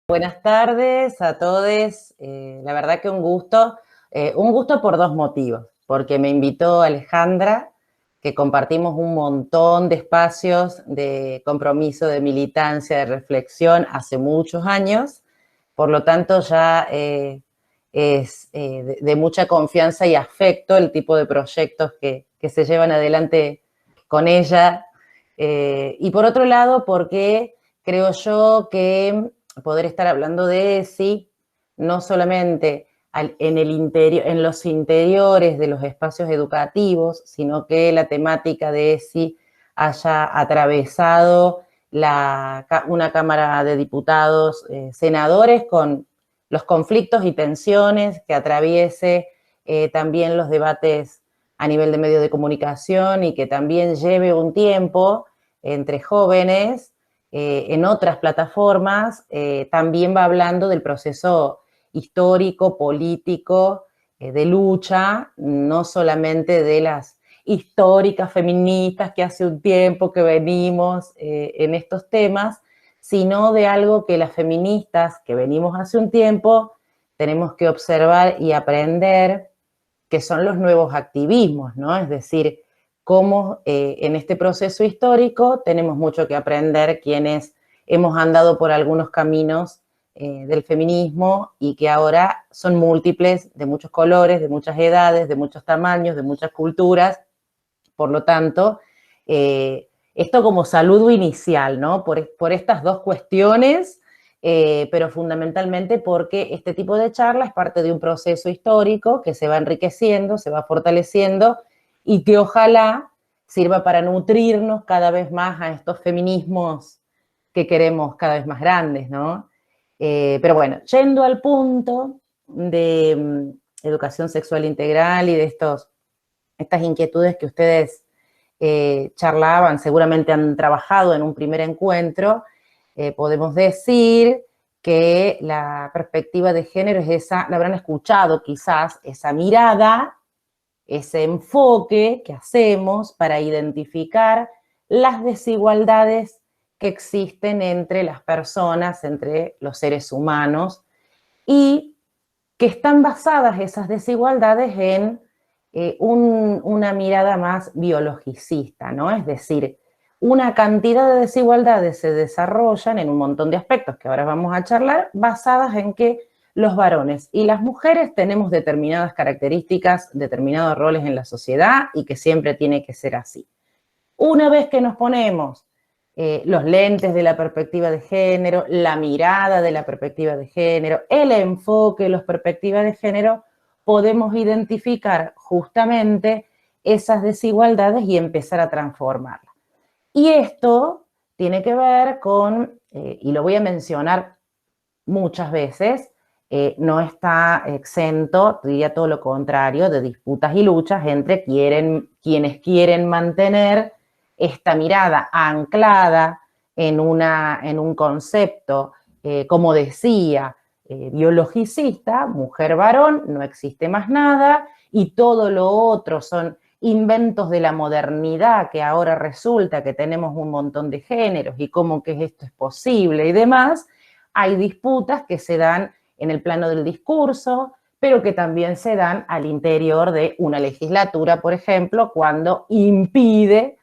Buenas tardes a todos. La verdad que un gusto por dos motivos, porque me invitó Alejandra, que compartimos un montón de espacios de compromiso, de militancia, de reflexión hace muchos años, por lo tanto ya es de mucha confianza y afecto el tipo de proyectos que se llevan adelante con ella. Y por otro lado, porque creo yo que poder estar hablando de ESI, no solamente en los interiores de los espacios educativos, sino que la temática de ESI haya atravesado una Cámara de Diputados, senadores, con los conflictos y tensiones que atraviese también los debates a nivel de medios de comunicación y que también lleve un tiempo entre jóvenes en otras plataformas, también va hablando del proceso histórico, político, de lucha, no solamente de las históricas feministas que hace un tiempo que venimos en estos temas, sino de algo que las feministas que venimos hace un tiempo tenemos que observar y aprender, que son los nuevos activismos, ¿no? Es decir, cómo en este proceso histórico tenemos mucho que aprender quienes hemos andado por algunos caminos del feminismo y que ahora son múltiples, de muchos colores, de muchas edades, de muchos tamaños, de muchas culturas. Por lo tanto, esto como saludo inicial, ¿no? Por estas dos cuestiones, pero fundamentalmente porque este tipo de charla es parte de un proceso histórico que se va enriqueciendo, se va fortaleciendo y que ojalá sirva para nutrirnos cada vez más a estos feminismos que queremos cada vez más grandes, ¿no? Pero bueno, yendo al punto de educación sexual integral y de estas inquietudes que ustedes charlaban, seguramente han trabajado en un primer encuentro, podemos decir que la perspectiva de género es esa, la habrán escuchado quizás, esa mirada, ese enfoque que hacemos para identificar las desigualdades que existen entre las personas, entre los seres humanos, y que están basadas esas desigualdades en una mirada más biologicista, ¿no? Es decir, una cantidad de desigualdades se desarrollan en un montón de aspectos que ahora vamos a charlar, basadas en que los varones y las mujeres tenemos determinadas características, determinados roles en la sociedad y que siempre tiene que ser así. Una vez que nos ponemos los lentes de la perspectiva de género, la mirada de la perspectiva de género, el enfoque de las perspectivas de género, podemos identificar justamente esas desigualdades y empezar a transformarlas. Y esto tiene que ver con, y lo voy a mencionar muchas veces, no está exento, diría todo lo contrario, de disputas y luchas entre quienes quieren mantener esta mirada anclada en un concepto, como decía, biologicista, mujer-varón, no existe más nada, y todo lo otro son inventos de la modernidad, que ahora resulta que tenemos un montón de géneros y cómo que esto es posible y demás. Hay disputas que se dan en el plano del discurso, pero que también se dan al interior de una legislatura, por ejemplo, cuando impide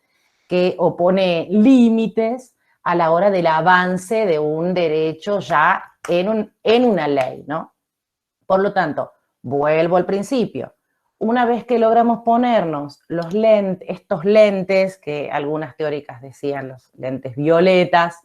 o pone límites a la hora del avance de un derecho ya en una ley, ¿no? Por lo tanto, vuelvo al principio. Una vez que logramos ponernos estos lentes, que algunas teóricas decían los lentes violetas,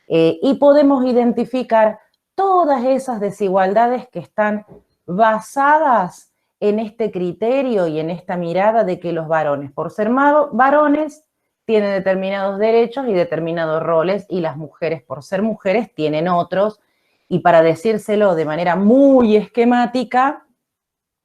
y podemos identificar todas esas desigualdades que están basadas en este criterio y en esta mirada de que los varones, por ser varones, tienen determinados derechos y determinados roles, y las mujeres, por ser mujeres, tienen otros. Y para decírselo de manera muy esquemática,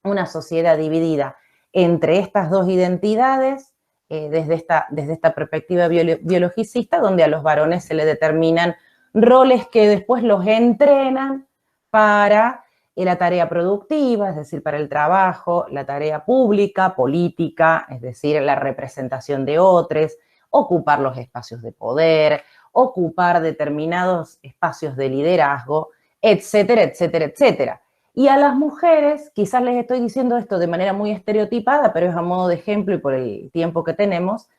una sociedad dividida entre estas dos identidades, desde esta perspectiva biologicista, donde a los varones se les determinan roles que después los entrenan para la tarea productiva, es decir, para el trabajo, la tarea pública, política, es decir, la representación de otros, ocupar los espacios de poder, ocupar determinados espacios de liderazgo, etcétera, etcétera, etcétera. Y a las mujeres, quizás les estoy diciendo esto de manera muy estereotipada, pero es a modo de ejemplo y por el tiempo que tenemos,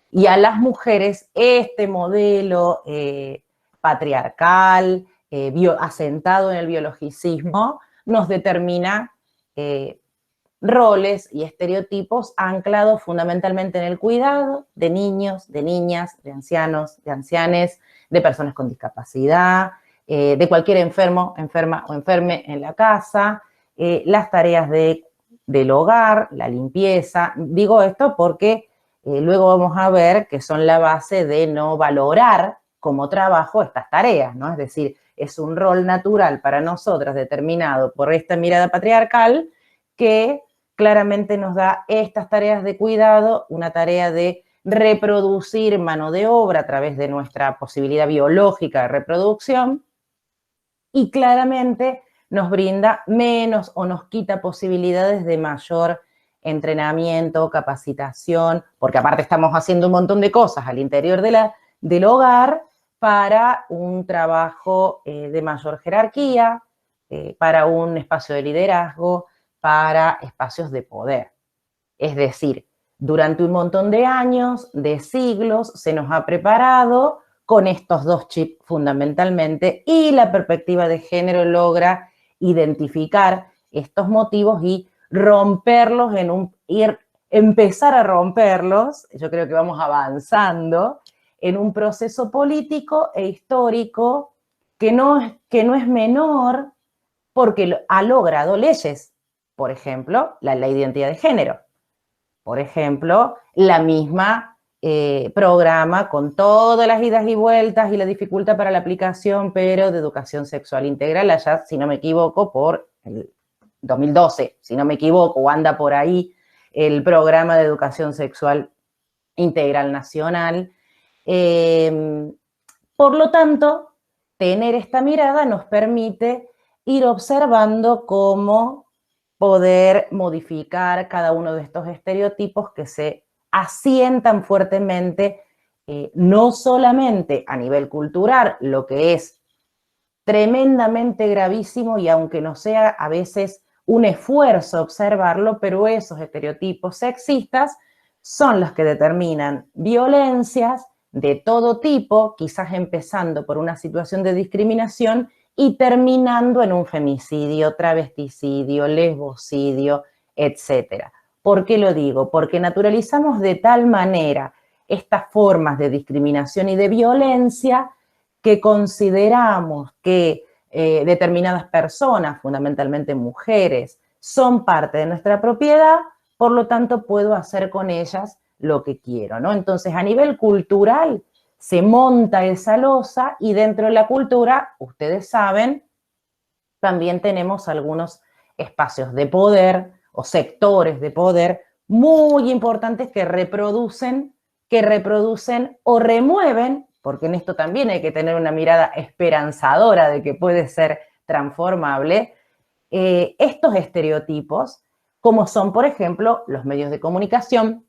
y a las mujeres este modelo patriarcal, asentado en el biologicismo, nos determina roles y estereotipos anclados fundamentalmente en el cuidado de niños, de niñas, de ancianos, de ancianes, de personas con discapacidad, de cualquier enfermo, enferma o enferme en la casa, las tareas del hogar, la limpieza. Digo esto porque luego vamos a ver que son la base de no valorar como trabajo estas tareas, ¿no? Es decir, es un rol natural para nosotras determinado por esta mirada patriarcal que claramente nos da estas tareas de cuidado, una tarea de reproducir mano de obra a través de nuestra posibilidad biológica de reproducción y claramente nos brinda menos o nos quita posibilidades de mayor entrenamiento, capacitación, porque aparte estamos haciendo un montón de cosas al interior del hogar para un trabajo de mayor jerarquía, para un espacio de liderazgo, para espacios de poder. Es decir, durante un montón de años, de siglos, se nos ha preparado con estos dos chips fundamentalmente y la perspectiva de género logra identificar estos motivos y romperlos empezar a romperlos, yo creo que vamos avanzando en un proceso político e histórico que no es menor porque ha logrado leyes, por ejemplo, la ley de identidad de género, por ejemplo, la misma programa con todas las idas y vueltas y la dificultad para la aplicación, pero de educación sexual integral, allá, si no me equivoco, por el 2012, si no me equivoco, o anda por ahí el programa de educación sexual integral nacional. Por lo tanto, tener esta mirada nos permite ir observando cómo poder modificar cada uno de estos estereotipos que se asientan fuertemente, no solamente a nivel cultural, lo que es tremendamente gravísimo y aunque no sea a veces un esfuerzo observarlo, pero esos estereotipos sexistas son los que determinan violencias de todo tipo, quizás empezando por una situación de discriminación y terminando en un femicidio, travesticidio, lesbocidio, etcétera. ¿Por qué lo digo? Porque naturalizamos de tal manera estas formas de discriminación y de violencia que consideramos que determinadas personas, fundamentalmente mujeres, son parte de nuestra propiedad, por lo tanto puedo hacer con ellas lo que quiero, ¿no? Entonces, a nivel cultural, se monta esa losa y dentro de la cultura, ustedes saben, también tenemos algunos espacios de poder o sectores de poder muy importantes que reproducen o remueven, porque en esto también hay que tener una mirada esperanzadora de que puede ser transformable, estos estereotipos, como son, por ejemplo, los medios de comunicación,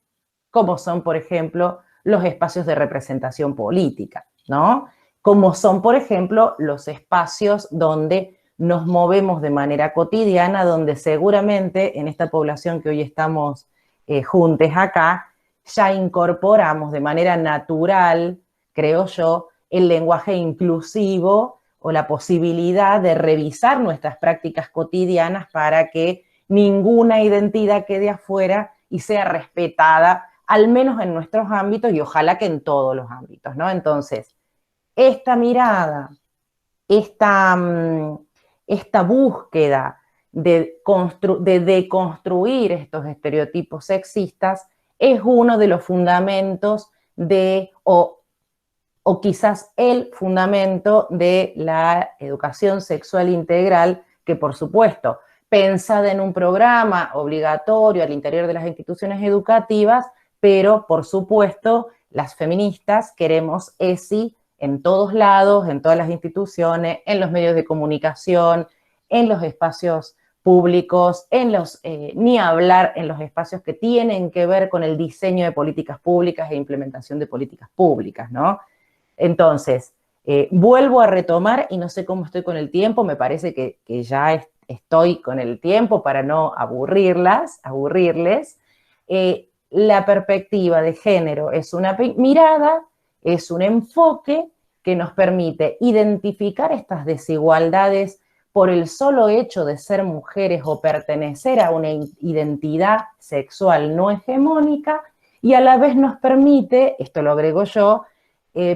como son, por ejemplo, los espacios de representación política, ¿no? Como son, por ejemplo, los espacios donde nos movemos de manera cotidiana, donde seguramente en esta población que hoy estamos juntos acá, ya incorporamos de manera natural, creo yo, el lenguaje inclusivo o la posibilidad de revisar nuestras prácticas cotidianas para que ninguna identidad quede afuera y sea respetada, al menos en nuestros ámbitos y ojalá que en todos los ámbitos, ¿no? Entonces, esta mirada, esta búsqueda de deconstruir estos estereotipos sexistas es uno de los fundamentos o quizás el fundamento de la educación sexual integral, que por supuesto, pensada en un programa obligatorio al interior de las instituciones educativas, pero por supuesto las feministas queremos ESI en todos lados, en todas las instituciones, en los medios de comunicación, en los espacios públicos, ni hablar en los espacios que tienen que ver con el diseño de políticas públicas e implementación de políticas públicas, ¿no? Entonces, Vuelvo a retomar, y no sé cómo estoy con el tiempo, me parece que ya estoy con el tiempo para no aburrirles. La perspectiva de género es una mirada, es un enfoque que nos permite identificar estas desigualdades por el solo hecho de ser mujeres o pertenecer a una identidad sexual no hegemónica, y a la vez nos permite, esto lo agrego yo,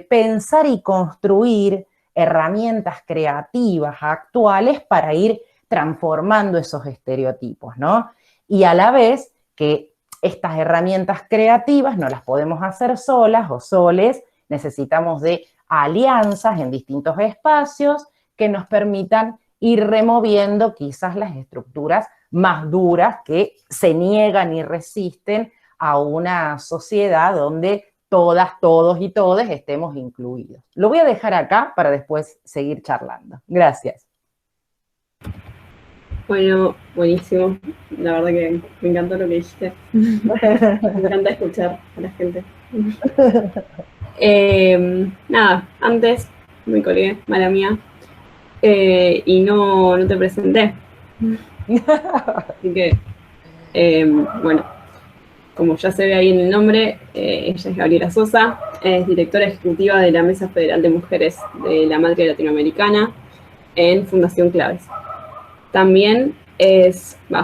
pensar y construir herramientas creativas actuales para ir transformando esos estereotipos, ¿no? Y a la vez que estas herramientas creativas no las podemos hacer solas o soles, necesitamos de alianzas en distintos espacios que nos permitan ir removiendo quizás las estructuras más duras que se niegan y resisten a una sociedad donde todas, todos y todes estemos incluidos. Lo voy a dejar acá para después seguir charlando. Gracias. Bueno, buenísimo. La verdad que me encantó lo que dijiste. Me encanta escuchar a la gente. Nada, antes me colgué, mala mía, y no te presenté. Así que, bueno, como ya se ve ahí en el nombre, ella es Gabriela Sosa, es directora ejecutiva de la Mesa Federal de Mujeres de la Madre Latinoamericana en Fundación Claves. También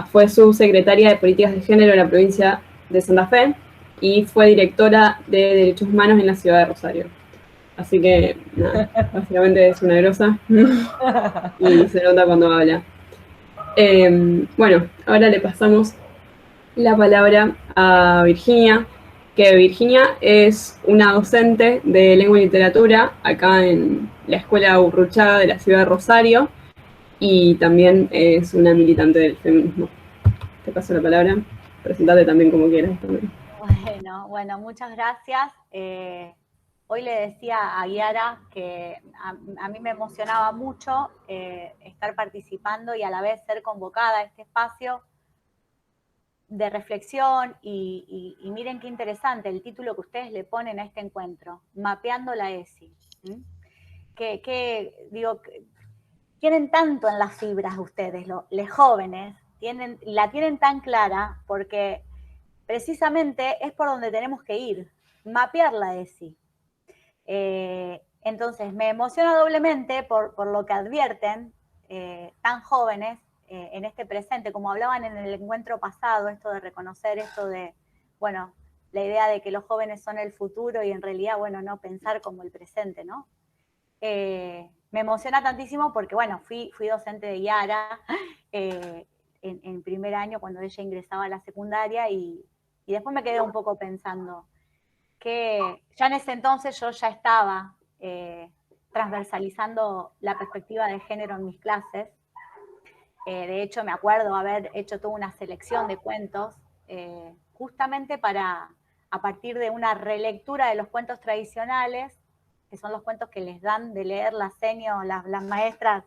fue subsecretaria de Políticas de Género en la provincia de Santa Fe y fue directora de Derechos Humanos en la ciudad de Rosario. Así que, nada, básicamente es una grosa y se nota cuando habla. Bueno, ahora le pasamos la palabra a Virginia, que Virginia es una docente de lengua y literatura acá en la Escuela Urruchaga de la ciudad de Rosario y también es una militante del feminismo. Te paso la palabra, presentate también como quieras. También. Bueno, muchas gracias. Hoy le decía a Guiara que a mí me emocionaba mucho estar participando y a la vez ser convocada a este espacio de reflexión y miren qué interesante el título que ustedes le ponen a este encuentro, Mapeando la ESI. Digo, tienen tanto en las fibras ustedes, los jóvenes, la tienen tan clara porque precisamente es por donde tenemos que ir, mapear la ESI. Entonces me emociona doblemente por lo que advierten tan jóvenes en este presente, como hablaban en el encuentro pasado, esto de reconocer esto de, bueno, la idea de que los jóvenes son el futuro y en realidad, bueno, no pensar como el presente, ¿no? Me emociona tantísimo porque, bueno, fui docente de Yara en primer año cuando ella ingresaba a la secundaria y después me quedé un poco pensando que ya en ese entonces yo ya estaba transversalizando la perspectiva de género en mis clases. De hecho, me acuerdo haber hecho toda una selección de cuentos justamente a partir de una relectura de los cuentos tradicionales, que son los cuentos que les dan de leer las seño, las maestras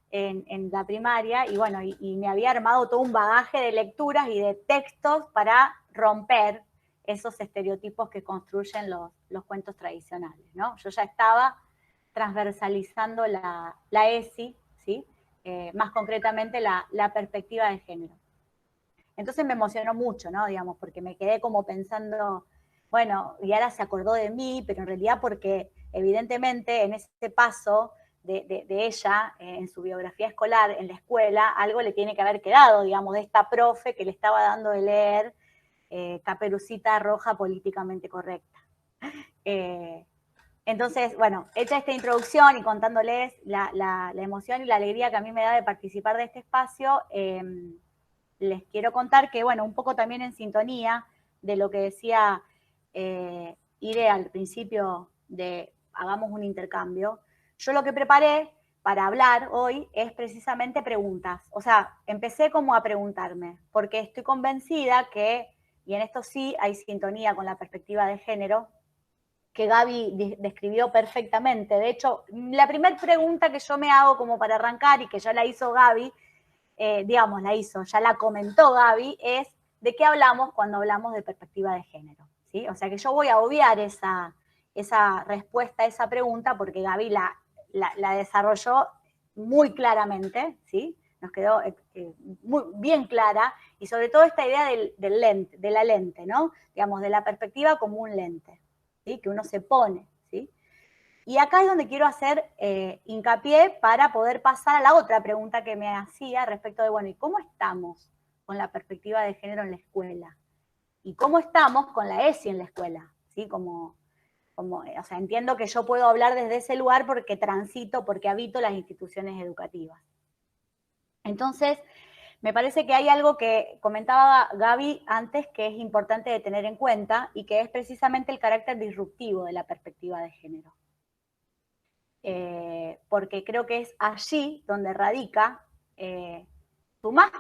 en la primaria, y bueno, y me había armado todo un bagaje de lecturas y de textos para romper esos estereotipos que construyen los cuentos tradicionales, ¿no? Yo ya estaba transversalizando la ESI, ¿sí? Más concretamente la perspectiva de género. Entonces me emocionó mucho, ¿no? Digamos, porque me quedé como pensando, bueno, y ahora se acordó de mí, pero en realidad porque evidentemente en ese paso de ella, en su biografía escolar, en la escuela, algo le tiene que haber quedado, digamos, de esta profe que le estaba dando de leer Caperucita Roja políticamente correcta. Entonces, bueno, hecha esta introducción y contándoles la emoción y la alegría que a mí me da de participar de este espacio, les quiero contar que, bueno, un poco también en sintonía de lo que decía Ire al principio de hagamos un intercambio, yo lo que preparé para hablar hoy es precisamente preguntas. O sea, empecé como a preguntarme, porque estoy convencida que, y en esto sí hay sintonía con la perspectiva de género, que Gaby describió perfectamente. De hecho, la primera pregunta que yo me hago como para arrancar y que ya la hizo Gaby, digamos, ya la comentó Gaby, es ¿de qué hablamos cuando hablamos de perspectiva de género? ¿Sí? O sea que yo voy a obviar esa esa respuesta a esa pregunta, porque Gaby la desarrolló muy claramente, ¿sí? Nos quedó muy bien clara, y sobre todo esta idea del lente, de la lente, ¿no? Digamos, de la perspectiva como un lente, ¿sí? Que uno se pone, ¿sí? Y acá es donde quiero hacer hincapié para poder pasar a la otra pregunta que me hacía respecto de, bueno, ¿y cómo estamos con la perspectiva de género en la escuela? ¿Y cómo estamos con la ESI en la escuela? ¿Sí? O sea, entiendo que yo puedo hablar desde ese lugar porque transito, porque habito las instituciones educativas. Entonces, me parece que hay algo que comentaba Gaby antes que es importante de tener en cuenta y que es precisamente el carácter disruptivo de la perspectiva de género. Porque creo que es allí donde radica su más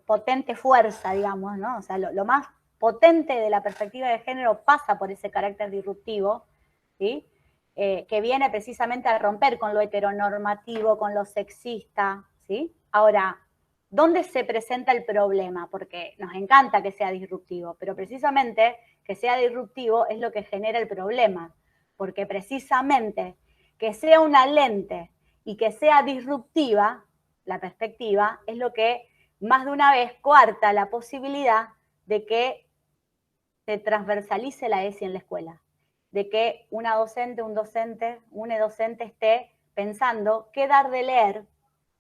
potente fuerza, digamos, ¿no? O sea, lo más potente de la perspectiva de género pasa por ese carácter disruptivo, ¿sí? Que viene precisamente a romper con lo heteronormativo, con lo sexista, ¿sí? Ahora, ¿dónde se presenta el problema? Porque nos encanta que sea disruptivo, pero precisamente que sea disruptivo es lo que genera el problema, porque precisamente que sea una lente y que sea disruptiva, la perspectiva, es lo que más de una vez coarta la posibilidad de que se transversalice la ESI en la escuela, de que una docente, un docente esté pensando qué dar de leer,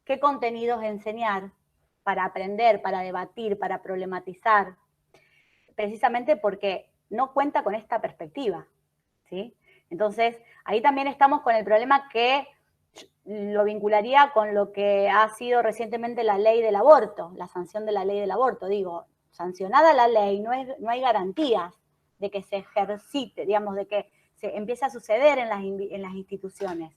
qué contenidos enseñar para aprender, para debatir, para problematizar, precisamente porque no cuenta con esta perspectiva, ¿sí? Entonces, ahí también estamos con el problema que lo vincularía con lo que ha sido recientemente la ley del aborto, la sanción de la ley del aborto. Digo, sancionada la ley, no hay garantías de que se ejercite, digamos, de que se empiece a suceder en las instituciones.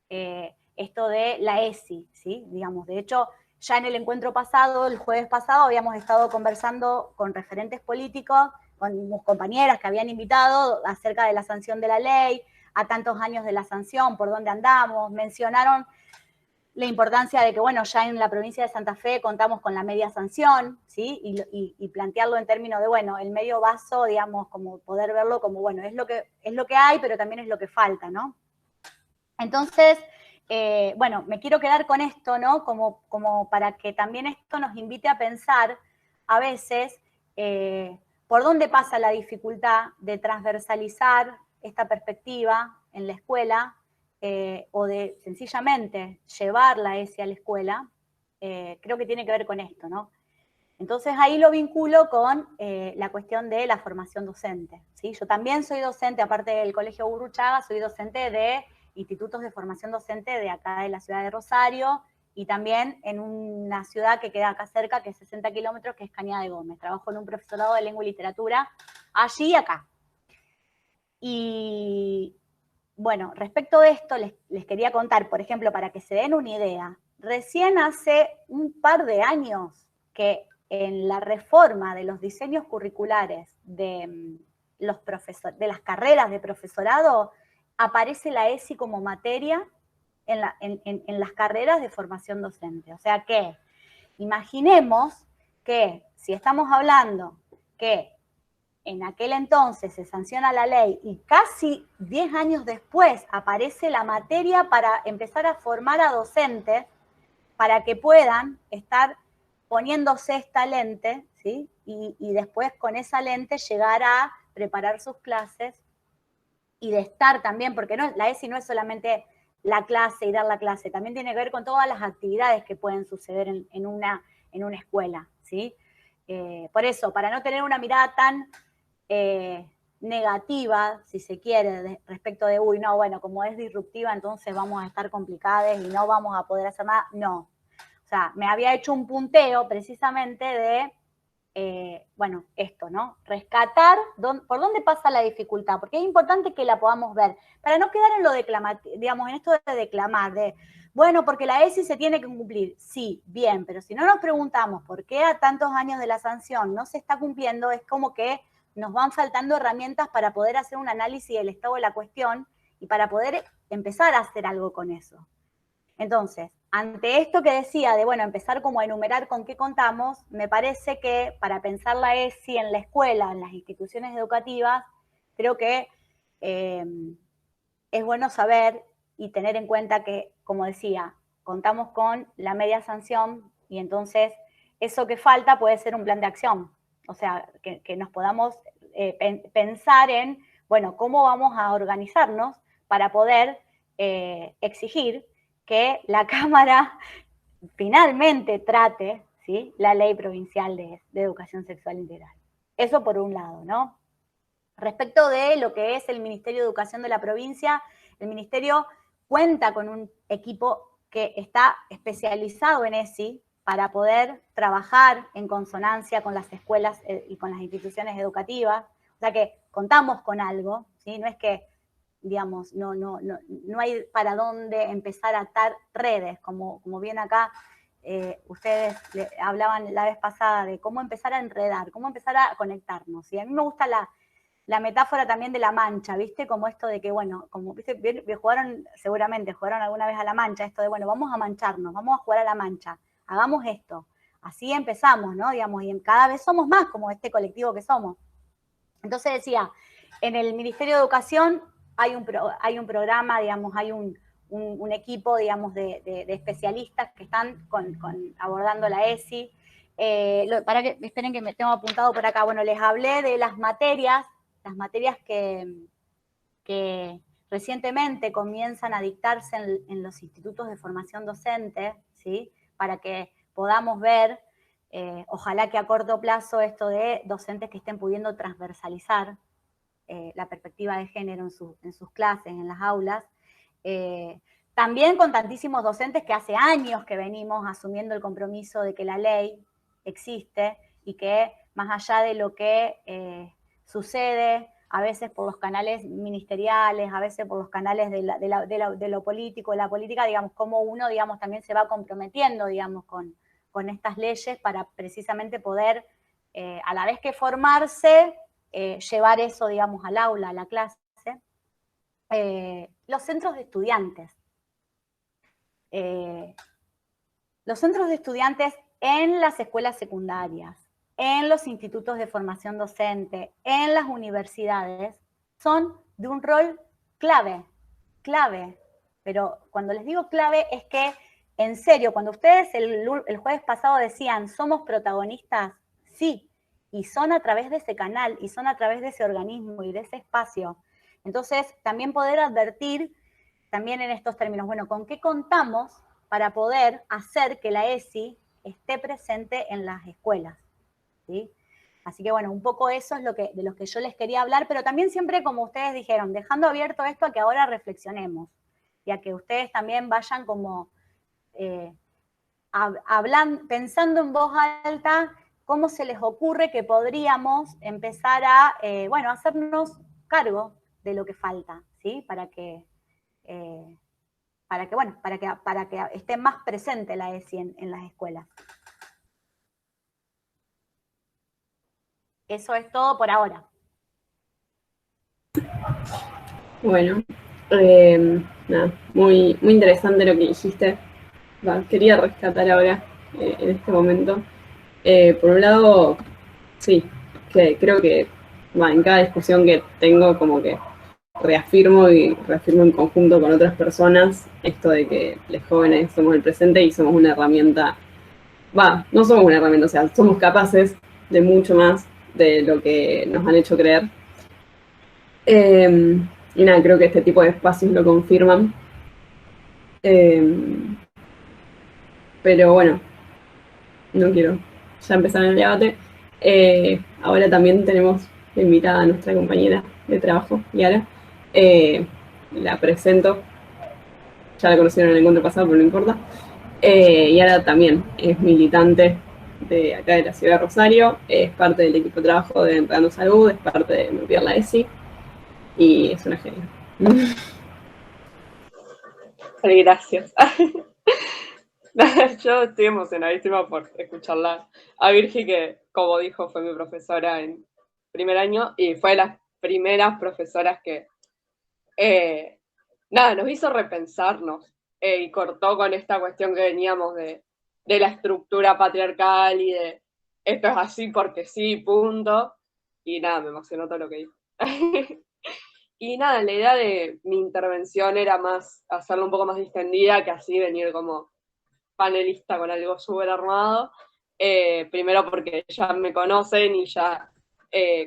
Esto de la ESI, ¿sí? Digamos, de hecho, ya en el encuentro pasado, el jueves pasado, habíamos estado conversando con referentes políticos, con compañeras que habían invitado acerca de la sanción de la ley, a tantos años de la sanción, por dónde andamos, mencionaron la importancia de que, bueno, ya en la provincia de Santa Fe contamos con la media sanción, ¿sí? Y plantearlo en términos de, bueno, el medio vaso, digamos, como poder verlo como, bueno, es lo que hay, pero también es lo que falta, ¿no? Entonces, bueno, me quiero quedar con esto, ¿no? Como para que también esto nos invite a pensar a veces por dónde pasa la dificultad de transversalizar esta perspectiva en la escuela o de sencillamente llevar la ESI a la escuela. Creo que tiene que ver con esto, ¿no? Entonces ahí lo vinculo con la cuestión de la formación docente, ¿sí? Yo también soy docente, aparte del Colegio Gurruchaga, soy docente de institutos de formación docente de acá de la ciudad de Rosario y también en una ciudad que queda acá cerca, que es 60 kilómetros, que es Cañada de Gómez. Trabajo en un profesorado de lengua y literatura allí y acá. Y bueno, respecto de esto les quería contar, por ejemplo, para que se den una idea, recién hace un par de años que en la reforma de los diseños curriculares de las carreras de profesorado, aparece la ESI como materia en las carreras de formación docente. O sea que, imaginemos que si estamos hablando que en aquel entonces se sanciona la ley y casi 10 años después aparece la materia para empezar a formar a docentes para que puedan estar poniéndose esta lente, ¿sí? Y después con esa lente llegar a preparar sus clases y de estar también, porque la ESI no es solamente la clase y dar la clase, también tiene que ver con todas las actividades que pueden suceder en una escuela, ¿sí? Por eso, para no tener una mirada tan negativa, si se quiere, respecto de, uy, no, bueno, como es disruptiva, entonces vamos a estar complicadas y no vamos a poder hacer nada. No. O sea, me había hecho un punteo precisamente de, bueno, esto, ¿no? Rescatar por dónde pasa la dificultad, porque es importante que la podamos ver, para no quedar en lo declamativo, digamos, en esto de declamar, de, bueno, porque la ESI se tiene que cumplir. Sí, bien, pero si no nos preguntamos por qué a tantos años de la sanción no se está cumpliendo, es como que nos van faltando herramientas para poder hacer un análisis del estado de la cuestión y para poder empezar a hacer algo con eso. Entonces, ante esto que decía de, bueno, empezar como a enumerar con qué contamos, me parece que para pensar la ESI en la escuela, en las instituciones educativas, creo que es bueno saber y tener en cuenta que, como decía, contamos con la media sanción y entonces eso que falta puede ser un plan de acción. O sea, que nos podamos pensar en, bueno, cómo vamos a organizarnos para poder exigir que la Cámara finalmente trate, ¿sí?, la ley provincial de educación sexual integral. Eso por un lado, ¿no? Respecto de lo que es el Ministerio de Educación de la provincia, el Ministerio cuenta con un equipo que está especializado en ESI para poder trabajar en consonancia con las escuelas y con las instituciones educativas. O sea que contamos con algo, ¿sí? No es que, digamos, no hay para dónde empezar a atar redes, como bien acá ustedes hablaban la vez pasada de cómo empezar a enredar, cómo empezar a conectarnos. Y a mí me gusta la metáfora también de la mancha, ¿viste? Como esto de que, bueno, como, ¿viste? Seguramente jugaron alguna vez a la mancha, esto de, bueno, vamos a mancharnos, vamos a jugar a la mancha, hagamos esto. Así empezamos, ¿no? Digamos, y cada vez somos más como este colectivo que somos. Entonces decía, en el Ministerio de Educación hay un programa, digamos, hay un equipo, digamos, de especialistas que están abordando la ESI. Esperen que me tengo apuntado por acá. Bueno, les hablé de las materias que recientemente comienzan a dictarse en los institutos de formación docente, ¿sí? Para que podamos ver, ojalá que a corto plazo, esto de docentes que estén pudiendo transversalizar la perspectiva de género en sus clases, en las aulas. También con tantísimos docentes que hace años que venimos asumiendo el compromiso de que la ley existe y que más allá de lo que sucede, a veces por los canales ministeriales, a veces por los canales de lo político, la política, digamos, como uno, digamos, también se va comprometiendo, digamos, con estas leyes para precisamente poder, a la vez que formarse, llevar eso, digamos, al aula, a la clase. Los centros de estudiantes. Los centros de estudiantes en las escuelas secundarias, en los institutos de formación docente, en las universidades, son de un rol clave. Pero cuando les digo clave es que, en serio, cuando ustedes el jueves pasado decían, somos protagonistas, sí, y son a través de ese canal, y son a través de ese organismo y de ese espacio. Entonces, también poder advertir, también en estos términos, bueno, ¿con qué contamos para poder hacer que la ESI esté presente en las escuelas? ¿Sí? Así que bueno, un poco eso es de lo que yo les quería hablar, pero también siempre, como ustedes dijeron, dejando abierto esto a que ahora reflexionemos y a que ustedes también vayan como pensando en voz alta cómo se les ocurre que podríamos empezar a, bueno, hacernos cargo de lo que falta, ¿sí? Para que esté más presente la ESI en las escuelas. Eso es todo por ahora. Bueno, nada, muy interesante lo que dijiste. Quería rescatar ahora, en este momento. Por un lado, sí, que creo que en cada discusión que tengo como que reafirmo en conjunto con otras personas esto de que los jóvenes somos el presente y somos una herramienta, no somos una herramienta, o sea, somos capaces de mucho más de lo que nos han hecho creer. Y nada, creo que este tipo de espacios lo confirman. Pero bueno, no quiero ya empezar el debate. Ahora también tenemos invitada a nuestra compañera de trabajo, Yara. La presento. Ya la conocieron en el encuentro pasado, pero no importa. Yara también es militante de acá de la ciudad de Rosario, es parte del equipo de trabajo de Enredando Salud, es parte de Moviar la ESI y es una genia. Gracias. Yo estoy emocionadísima por escucharla a Virgi, que, como dijo, fue mi profesora en primer año y fue de las primeras profesoras que, nos hizo repensarnos y cortó con esta cuestión que veníamos de la estructura patriarcal y de esto es así porque sí, punto. Y nada, me emocionó todo lo que dijo. Y nada, la idea de mi intervención era más hacerlo un poco más distendida que así venir como panelista con algo súper armado. Primero porque ya me conocen y ya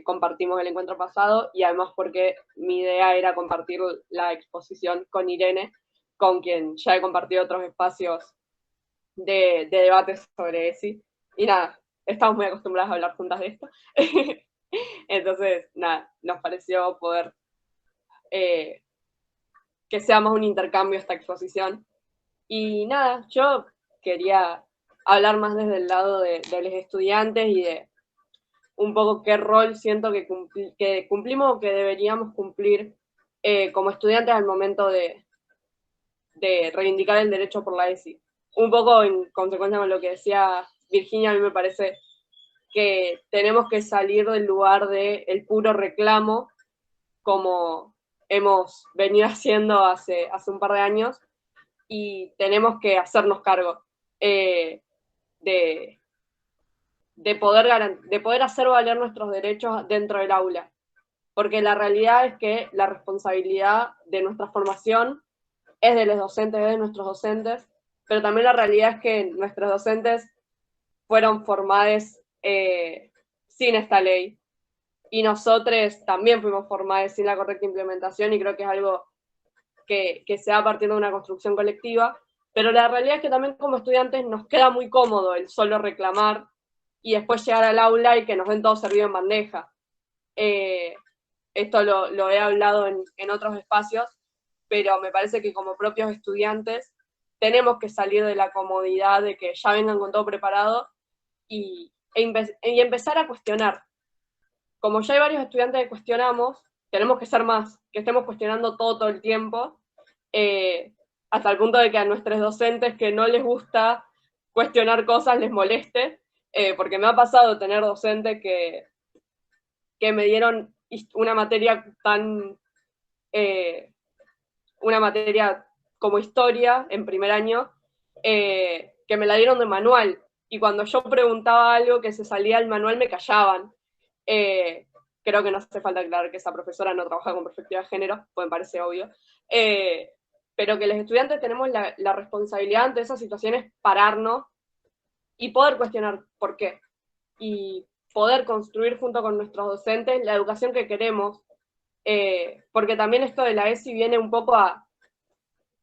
compartimos el encuentro pasado, y además porque mi idea era compartir la exposición con Irene, con quien ya he compartido otros espacios de debates sobre ESI. Y nada, estamos muy acostumbradas a hablar juntas de esto. Entonces, nada, nos pareció poder que sea más un intercambio esta exposición. Y nada, yo quería hablar más desde el lado de los estudiantes y de un poco qué rol siento que cumplimos o que deberíamos cumplir como estudiantes al momento de reivindicar el derecho por la ESI. Un poco en consecuencia con lo que decía Virginia, a mí me parece que tenemos que salir del lugar del puro reclamo, como hemos venido haciendo hace un par de años, y tenemos que hacernos cargo de poder hacer valer nuestros derechos dentro del aula. Porque la realidad es que la responsabilidad de nuestra formación es de los docentes, es de nuestros docentes, pero también la realidad es que nuestros docentes fueron formados sin esta ley, y nosotros también fuimos formados sin la correcta implementación, y creo que es algo que se va partiendo de una construcción colectiva, pero la realidad es que también como estudiantes nos queda muy cómodo el solo reclamar y después llegar al aula y que nos den todo servido en bandeja. Esto lo he hablado en otros espacios, pero me parece que como propios estudiantes tenemos que salir de la comodidad de que ya vengan con todo preparado y empezar a cuestionar. Como ya hay varios estudiantes que cuestionamos, tenemos que ser más, que estemos cuestionando todo el tiempo, hasta el punto de que a nuestros docentes que no les gusta cuestionar cosas les moleste, porque me ha pasado tener docentes que me dieron una materia una materia como historia en primer año, que me la dieron de manual, y cuando yo preguntaba algo que se salía del manual me callaban. Creo que no hace falta aclarar que esa profesora no trabaja con perspectiva de género, pues me parece obvio, pero que los estudiantes tenemos la responsabilidad ante esas situaciones, pararnos y poder cuestionar por qué, y poder construir junto con nuestros docentes la educación que queremos, porque también esto de la ESI viene un poco a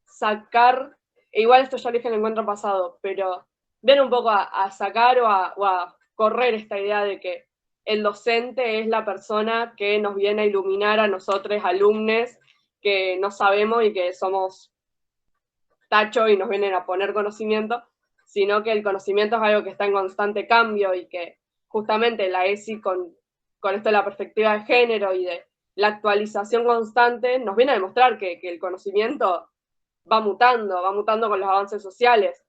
sacar, igual esto ya lo dije en el encuentro pasado, pero viene un poco a sacar o a correr esta idea de que el docente es la persona que nos viene a iluminar a nosotros, alumnos, que no sabemos y que somos tacho y nos vienen a poner conocimiento, sino que el conocimiento es algo que está en constante cambio, y que justamente la ESI con esto de la perspectiva de género y de la actualización constante nos viene a demostrar que el conocimiento va mutando con los avances sociales,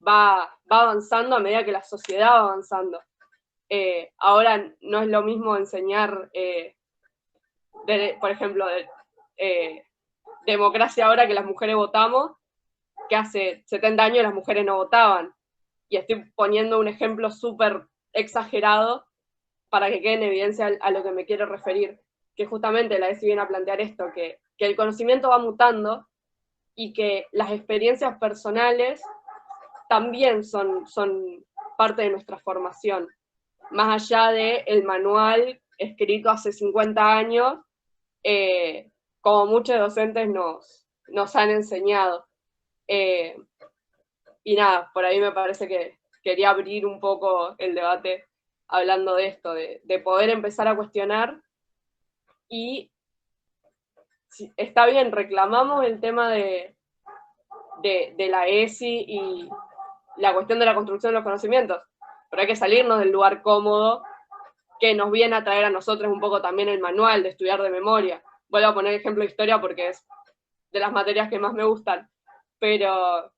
va avanzando a medida que la sociedad va avanzando. Ahora no es lo mismo enseñar, por ejemplo, democracia ahora que las mujeres votamos, que hace 70 años las mujeres no votaban. Y estoy poniendo un ejemplo súper exagerado para que quede en evidencia a lo que me quiero referir, que justamente la ESI viene a plantear esto, que el conocimiento va mutando y que las experiencias personales también son parte de nuestra formación, más allá del manual escrito hace 50 años, como muchos docentes nos han enseñado. Y nada, por ahí me parece que quería abrir un poco el debate hablando de esto, de poder empezar a cuestionar. Y está bien, reclamamos el tema de la ESI y la cuestión de la construcción de los conocimientos, pero hay que salirnos del lugar cómodo que nos viene a traer a nosotros un poco también el manual de estudiar de memoria. Vuelvo a poner ejemplo de historia porque es de las materias que más me gustan, pero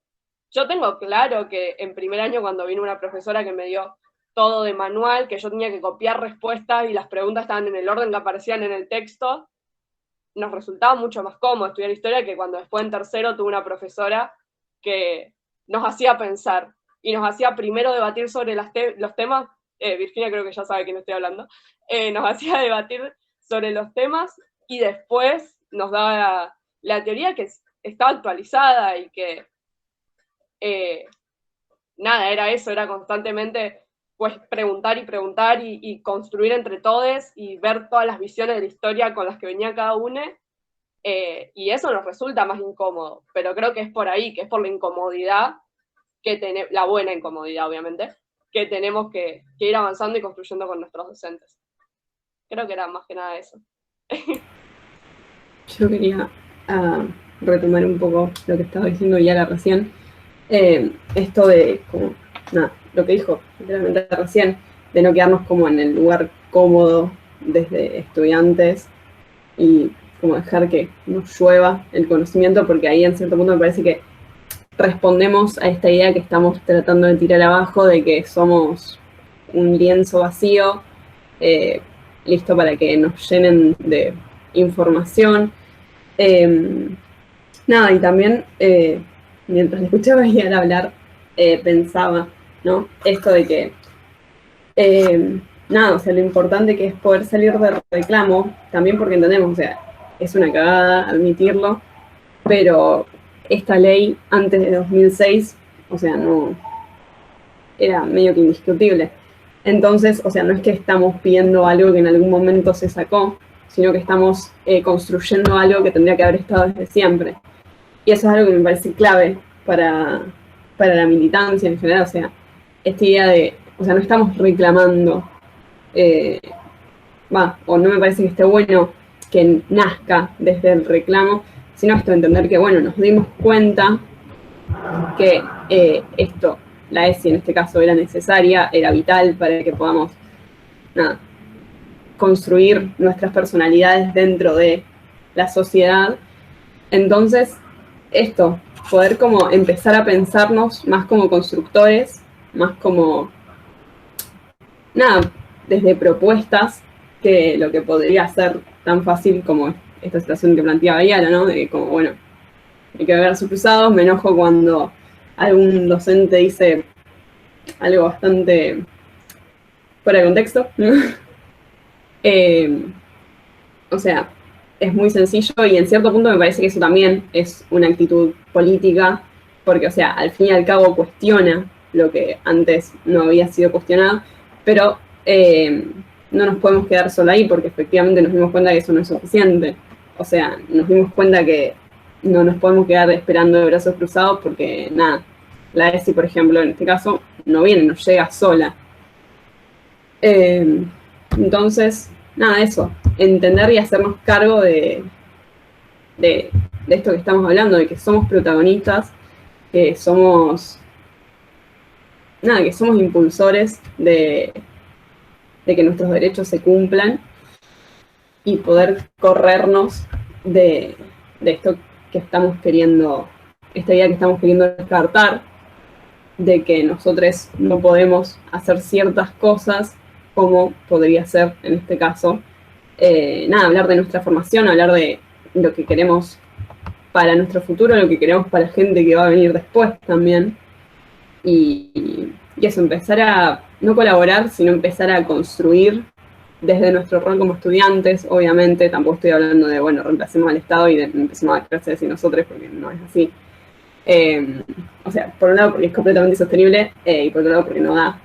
yo tengo claro que en primer año, cuando vino una profesora que me dio todo de manual, que yo tenía que copiar respuestas y las preguntas estaban en el orden que aparecían en el texto, nos resultaba mucho más cómodo estudiar historia que cuando después en tercero tuve una profesora que nos hacía pensar y nos hacía primero debatir sobre los temas, Virginia creo que ya sabe quién estoy hablando, nos hacía debatir sobre los temas y después nos da la teoría que estaba actualizada y que nada, era eso, era constantemente pues preguntar y construir entre todos y ver todas las visiones de la historia con las que venía cada uno, y eso nos resulta más incómodo, pero creo que es por ahí, que es por la incomodidad que tenemos, la buena incomodidad obviamente, que tenemos que ir avanzando y construyendo con nuestros docentes. Creo que era más que nada eso. Yo quería retomar un poco lo que estaba diciendo Yara recién. Esto de, como, nada, lo que dijo literalmente recién, de no quedarnos como en el lugar cómodo desde estudiantes y como dejar que nos llueva el conocimiento, porque ahí en cierto punto me parece que respondemos a esta idea que estamos tratando de tirar abajo de que somos un lienzo vacío, listo para que nos llenen de información. Nada, y también mientras le escuchaba a Yara hablar, pensaba, ¿no? Esto de que, nada, o sea, lo importante que es poder salir del reclamo, también porque entendemos, o sea, es una cagada admitirlo, pero esta ley antes de 2006, o sea, no, era medio que indiscutible. Entonces, o sea, no es que estamos pidiendo algo que en algún momento se sacó, sino que estamos construyendo algo que tendría que haber estado desde siempre. Y eso es algo que me parece clave para la militancia en general, o sea, esta idea de, o sea, no estamos reclamando, o no me parece que esté bueno que nazca desde el reclamo, sino esto, entender que, bueno, nos dimos cuenta que esto, la ESI en este caso, era necesaria, era vital para que podamos, nada, construir nuestras personalidades dentro de la sociedad. Entonces, esto, poder como empezar a pensarnos más como constructores, más como, nada, desde propuestas, que lo que podría ser tan fácil como esta situación que planteaba Yara, ¿no? De como, bueno, hay que ver sus cruzados, me enojo cuando algún docente dice algo bastante fuera de contexto, ¿no? O sea, es muy sencillo y en cierto punto me parece que eso también es una actitud política, porque, o sea, al fin y al cabo cuestiona lo que antes no había sido cuestionado, pero no nos podemos quedar solo ahí porque efectivamente nos dimos cuenta que eso no es suficiente. O sea, nos dimos cuenta que no nos podemos quedar esperando de brazos cruzados porque, nada, la ESI, por ejemplo, en este caso, no viene, no llega sola. Entonces, nada, eso, entender y hacernos cargo de esto que estamos hablando, de que somos protagonistas, que somos, nada, que somos impulsores de que nuestros derechos se cumplan y poder corrernos de esto que estamos queriendo, esta idea que estamos queriendo descartar, de que nosotros no podemos hacer ciertas cosas como podría ser en este caso, nada, hablar de nuestra formación, hablar de lo que queremos para nuestro futuro, lo que queremos para la gente que va a venir después también, y eso, empezar a no colaborar, sino empezar a construir desde nuestro rol como estudiantes. Obviamente tampoco estoy hablando de, bueno, reemplacemos al Estado y empecemos a dar clases y nosotros, porque no es así. O sea, por un lado porque es completamente insostenible y por otro lado porque no da.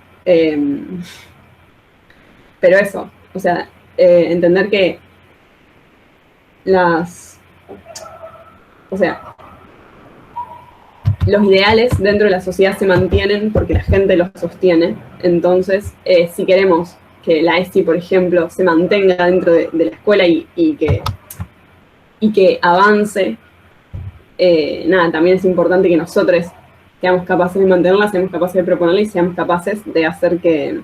Pero eso, o sea, entender que los ideales dentro de la sociedad se mantienen porque la gente los sostiene. Entonces, si queremos que la ESI, por ejemplo, se mantenga dentro de la escuela y que avance, nada, también es importante que nosotros seamos capaces de mantenerla, seamos capaces de proponerla y seamos capaces de hacer que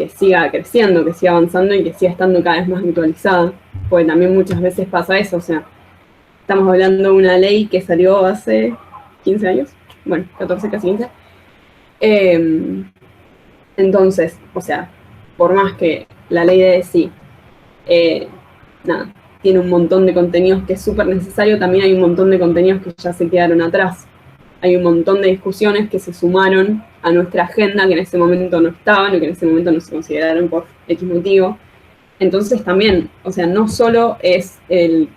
siga creciendo, que siga avanzando y que siga estando cada vez más actualizada. Porque también muchas veces pasa eso, o sea, estamos hablando de una ley que salió hace 15 años, bueno, 14, casi 15. Entonces, o sea, por más que la ley de sí, nada, tiene un montón de contenidos que es súper necesario, también hay un montón de contenidos que ya se quedaron atrás. Hay un montón de discusiones que se sumaron a nuestra agenda, que en ese momento no estaban, o que en ese momento no se consideraron por X motivo. Entonces también, o sea, no solo es el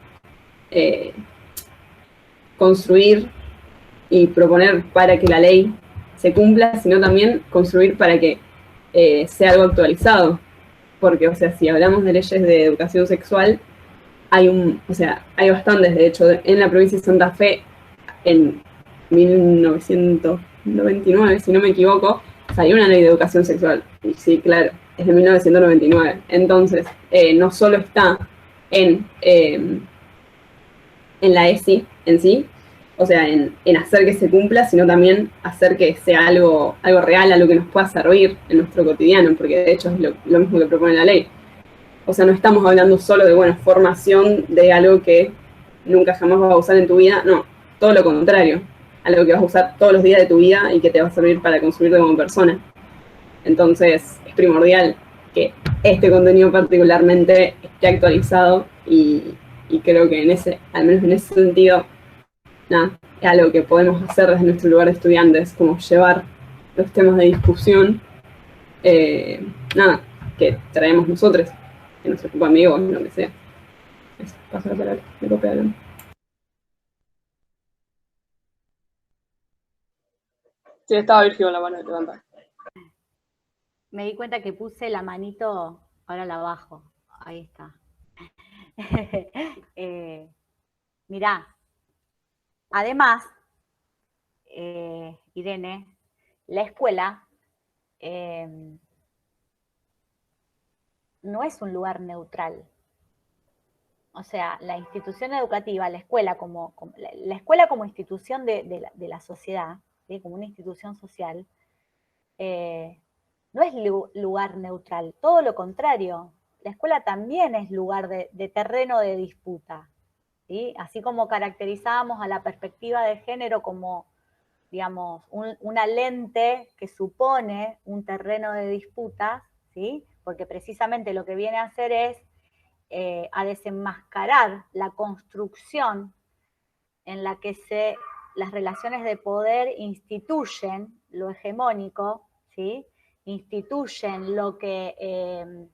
construir y proponer para que la ley se cumpla, sino también construir para que sea algo actualizado. Porque, o sea, si hablamos de leyes de educación sexual, hay bastantes. De hecho, en la provincia de Santa Fe, en 1999, si no me equivoco, salió una ley de educación sexual. Y sí, claro, es de 1999. Entonces, no solo está en la ESI en sí, o sea, en hacer que se cumpla, sino también hacer que sea algo real, algo que nos pueda servir en nuestro cotidiano, porque de hecho es lo mismo que propone la ley. O sea, no estamos hablando solo de, bueno, formación de algo que nunca jamás vas a usar en tu vida, no, todo lo contrario, algo que vas a usar todos los días de tu vida y que te va a servir para construirte como persona. Entonces, es primordial que este contenido particularmente esté actualizado y creo que al menos en ese sentido, nada, es algo que podemos hacer desde nuestro lugar de estudiantes, como llevar los temas de discusión, que traemos nosotros, en nuestro grupo de amigos, lo que sea. Eso, paso la palabra, me copé hablando. Sí, estaba Virgil con la mano levantada. Me di cuenta que puse la manito, ahora la bajo, ahí está. Mirá, además, Irene, la escuela no es un lugar neutral. O sea, la institución educativa, la escuela como institución de la sociedad, ¿sí? Como una institución social, no es lugar neutral, todo lo contrario. La escuela también es lugar de terreno de disputa, ¿sí? Así como caracterizábamos a la perspectiva de género como, digamos, una lente que supone un terreno de disputa, ¿sí? Porque precisamente lo que viene a hacer es a desenmascarar la construcción en la que las relaciones de poder instituyen lo hegemónico, ¿sí? Instituyen lo que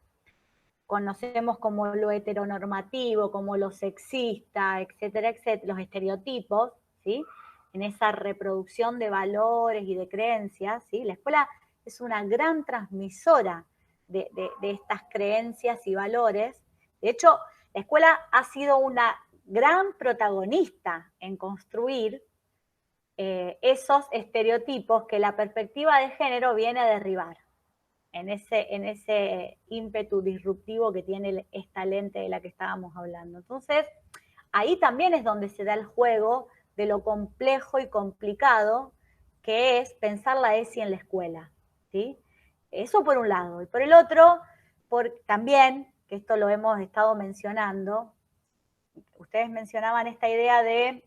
conocemos como lo heteronormativo, como lo sexista, etcétera, etcétera, los estereotipos, ¿sí? En esa reproducción de valores y de creencias, ¿sí? La escuela es una gran transmisora de estas creencias y valores. De hecho, la escuela ha sido una gran protagonista en construir esos estereotipos que la perspectiva de género viene a derribar, en ese ímpetu disruptivo que tiene esta lente de la que estábamos hablando. Entonces, ahí también es donde se da el juego de lo complejo y complicado que es pensar la ESI en la escuela, ¿sí? Eso por un lado. Y por el otro, también, que esto lo hemos estado mencionando, ustedes mencionaban esta idea de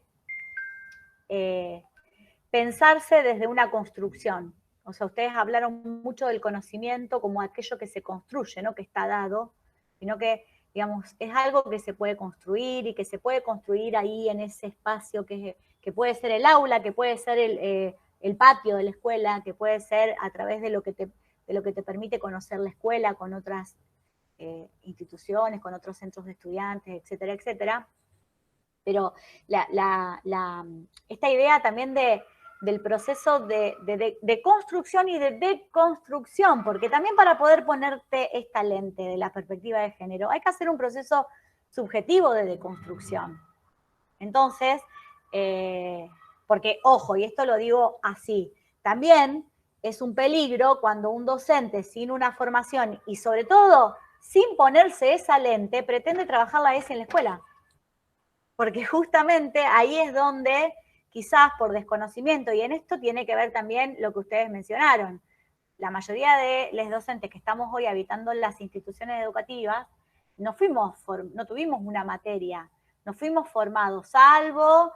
pensarse desde una construcción. O sea, ustedes hablaron mucho del conocimiento como aquello que se construye, no que está dado, sino que, digamos, es algo que se puede construir y que se puede construir ahí en ese espacio que puede ser el aula, que puede ser el patio de la escuela, que puede ser a través de lo que te permite conocer la escuela con otras instituciones, con otros centros de estudiantes, etcétera, etcétera. Pero esta idea también del proceso de construcción y de deconstrucción, porque también para poder ponerte esta lente de la perspectiva de género hay que hacer un proceso subjetivo de deconstrucción. Entonces, porque, ojo, y esto lo digo así, también es un peligro cuando un docente sin una formación y sobre todo sin ponerse esa lente pretende trabajar la ESI en la escuela. Porque justamente ahí es donde quizás por desconocimiento, y en esto tiene que ver también lo que ustedes mencionaron, la mayoría de los docentes que estamos hoy habitando las instituciones educativas, no tuvimos una materia, no fuimos formados, salvo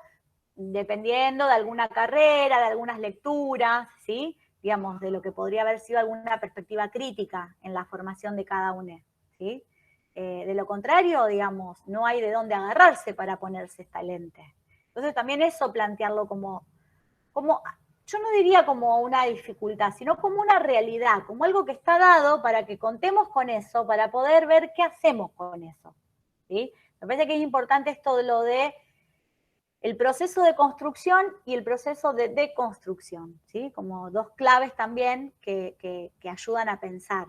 dependiendo de alguna carrera, de algunas lecturas, ¿sí? Digamos, de lo que podría haber sido alguna perspectiva crítica en la formación de cada uno, ¿sí? De lo contrario, digamos, no hay de dónde agarrarse para ponerse esta lente. Entonces también eso plantearlo como, yo no diría como una dificultad, sino como una realidad, como algo que está dado para que contemos con eso, para poder ver qué hacemos con eso, ¿sí? Me parece que es importante esto de lo de el proceso de construcción y el proceso de deconstrucción, ¿sí? Como dos claves también que ayudan a pensar.